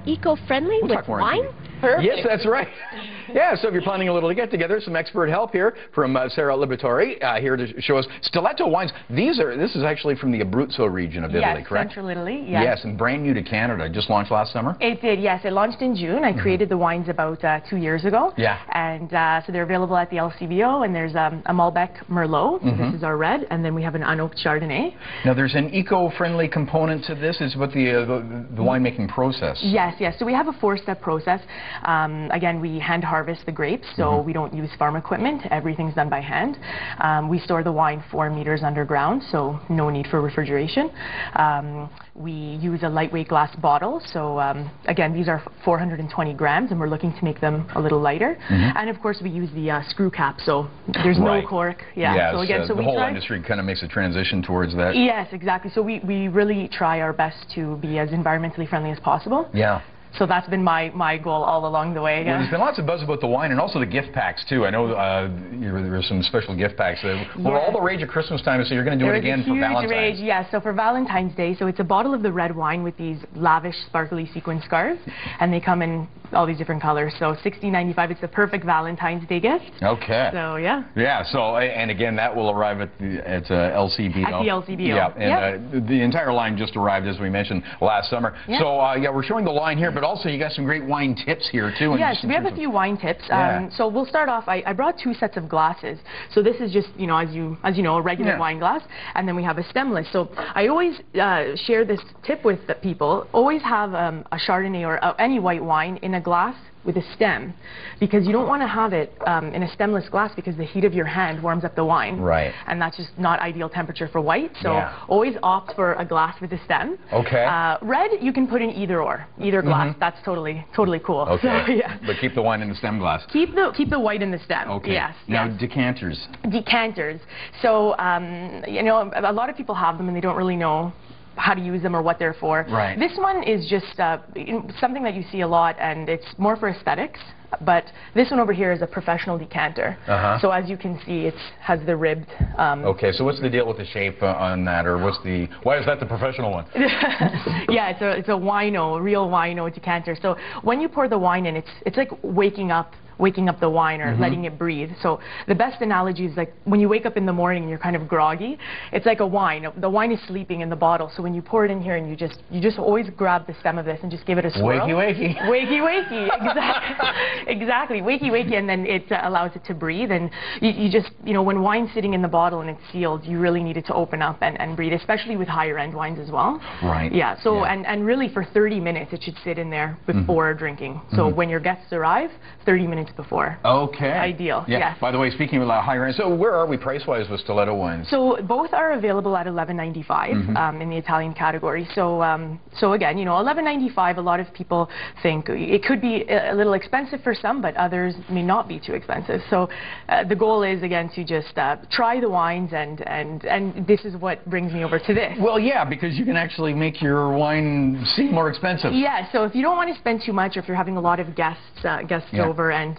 eco-friendly with wine? Perfect. Yes, that's right. Yeah, so if you're planning a little get-together, some expert help here from Sarah Liberatore here to show us STLTO wines. This is actually from the Abruzzo region of Italy, correct? Central Italy, yes. Yes, and brand new to Canada. Just launched last summer? It did, yes. It launched in June. I created the wines about 2 years ago. Yeah. And so they're available at the LCBO, and there's a Malbec Merlot. So this is our red, and then we have an unoaked Chardonnay. Now, there's an eco-friendly component to this. It's about the winemaking process. Yes, yes. So we have a 4-step process. Again, we hand harvest the grapes, so we don't use farm equipment. Everything's done by hand. We store the wine 4 meters underground, so no need for refrigeration. We use a lightweight glass bottle, so again, these are 420 grams, and we're looking to make them a little lighter. And of course, we use the screw cap, so there's no cork. Yeah, so again, the whole industry kind of makes a transition towards that. Yes, exactly. So we really try our best to be as environmentally friendly as possible. Yeah. So that's been my goal all along the way. Well, there's been lots of buzz about the wine and also the gift packs, too. I know there's some special gift packs. We're all the rage at Christmas time, so you're going to do it again for Valentine's. Rage, yes. So for Valentine's Day, so it's a bottle of the red wine with these lavish, sparkly sequin scarves, and they come in all these different colors. So $16.95, it's the perfect Valentine's Day gift. Okay. So, yeah. Yeah, so, and again, that will arrive at LCBO. At the LCBO. Yeah, and the entire line just arrived, as we mentioned, last summer. So, yeah, we're showing the line here, but also you got some great wine tips here, too. Yes, we have a few wine tips. So we'll start off, I brought 2 sets of glasses. So this is just, you know, as you know, a regular wine glass, and then we have a stemless. So I always share this tip with the people. Always have a Chardonnay or any white wine in a glass with a stem, because you don't want to have it in a stemless glass because the heat of your hand warms up the wine. Right. And that's just not ideal temperature for white. So always opt for a glass with a stem. Okay. Red, you can put in either glass. That's totally cool. Okay. So, yeah. But keep the wine in the stem glass. Keep the white in the stem. Okay. Yes. Now decanters. Decanters. So you know, a lot of people have them and they don't really know how to use them or what they're for. Right. This one is just something that you see a lot, and it's more for aesthetics. But this one over here is a professional decanter. So as you can see, it has the ribbed. Okay, so what's the deal with the shape on that, or why is that the professional one? Yeah, it's a wino, real wino decanter. So when you pour the wine in, it's like waking up the wine or letting it breathe. So the best analogy is like when you wake up in the morning and you're kind of groggy, it's like a wine. The wine is sleeping in the bottle. So when you pour it in here and you just always grab the stem of this and just give it a swirl. Wakey, wakey. Wakey, wakey. Exactly. Exactly. Wakey, wakey, and then it allows it to breathe. And you just, you know, when wine's sitting in the bottle and it's sealed, you really need it to open up and breathe, especially with higher end wines as well. Right. Yeah. So and really for 30 minutes it should sit in there before drinking. So when your guests arrive, 30 minutes before. Okay. Ideal. Yeah. Yes. By the way, speaking of higher end, so where are we price-wise with STLTO wines? So both are available at $11.95 in the Italian category. So so again, you know, $11.95. A lot of people think it could be a little expensive for some, but others may not be too expensive. So the goal is again to just try the wines, and this is what brings me over to this. Well, yeah, because you can actually make your wine seem more expensive. Yeah. So if you don't want to spend too much, or if you're having a lot of guests over, and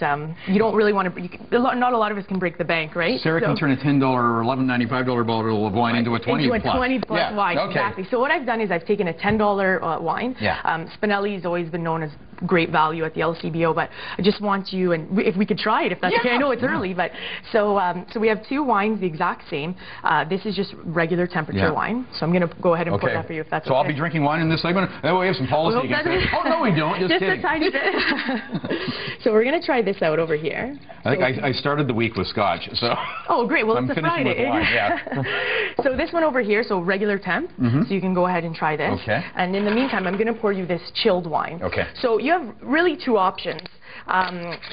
you don't really want to, not a lot of us can break the bank, right? Sarah can turn a $10 or $11.95 bottle of wine into a 20 into a 20 plus wine. Okay. Exactly. So what I've done is I've taken a $10 wine. Spinelli's always been known as great value at the LCBO, but I just want you, and if we could try it, if that's okay. I know it's early, but so we have 2 wines the exact same. This is just regular temperature wine, so I'm going to go ahead and pour that for you if that's okay. So I'll be drinking wine in this segment. Oh, we have some policy against it. Oh no, we don't. Just kidding. A tiny bit. So we're going to try this out over here. I think I started the week with scotch, so. Oh, great. Well, I'm it's a finishing Friday. with wine. Yeah. So this one over here, so regular temp. So you can go ahead and try this. Okay. And in the meantime, I'm going to pour you this chilled wine. Okay. So you have really 2 options.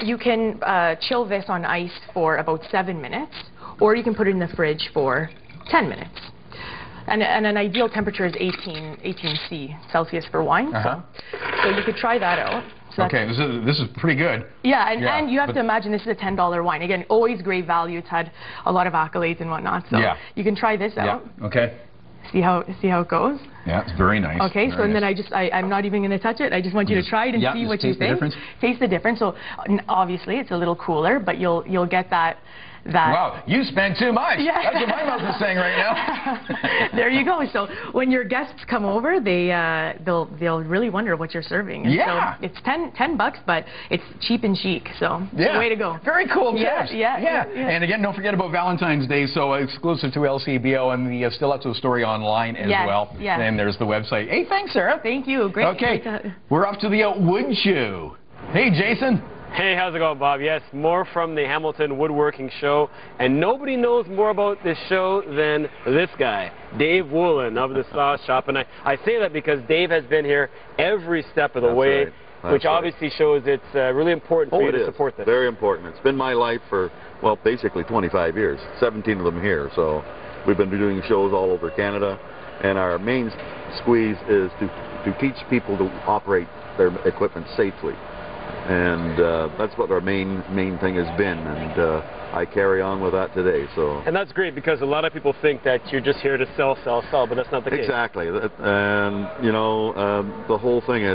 You can chill this on ice for about 7 minutes, or you can put it in the fridge for 10 minutes. And an ideal temperature is 18 Celsius for wine. So you could try that out. So okay, this is pretty good. Yeah, and you have to imagine this is a $10 wine. Again, always great value. It's had a lot of accolades and whatnot. So you can try this out. Okay. See how it goes. Yeah, it's very nice. Okay, so and then I'm not even going to touch it. I just want you to try it and see what you think. Taste the difference. Taste the difference. So obviously it's a little cooler, but you'll get that that... Wow, you spend too much. Yeah. That's what my mouth is saying right now. There you go. So when your guests come over, they'll really wonder what you're serving. And yeah. so it's $10, but it's cheap and chic. So yeah. way to go. Very cool tips. Yeah. And again, don't forget about Valentine's Day. So exclusive to LCBO and the STLTO story online as well. Yeah. And there's the website. Hey, thanks, Sarah. Thank you. Great. Okay, we're off to the wood show. Hey, Jason. Hey, how's it going, Bob? Yes, more from the Hamilton Woodworking Show, and nobody knows more about this show than this guy, Dave Woolen of the Saw Shop, and I say that because Dave has been here every step of the way, which obviously shows it's really important for you to support this. Very important. It's been my life for, well, basically 25 years, 17 of them here, so we've been doing shows all over Canada, and our main squeeze is to teach people to operate their equipment safely. And that's what our main thing has been, and I carry on with that today. So. And that's great because a lot of people think that you're just here to sell, but that's not the case. Exactly, and you know, the whole thing is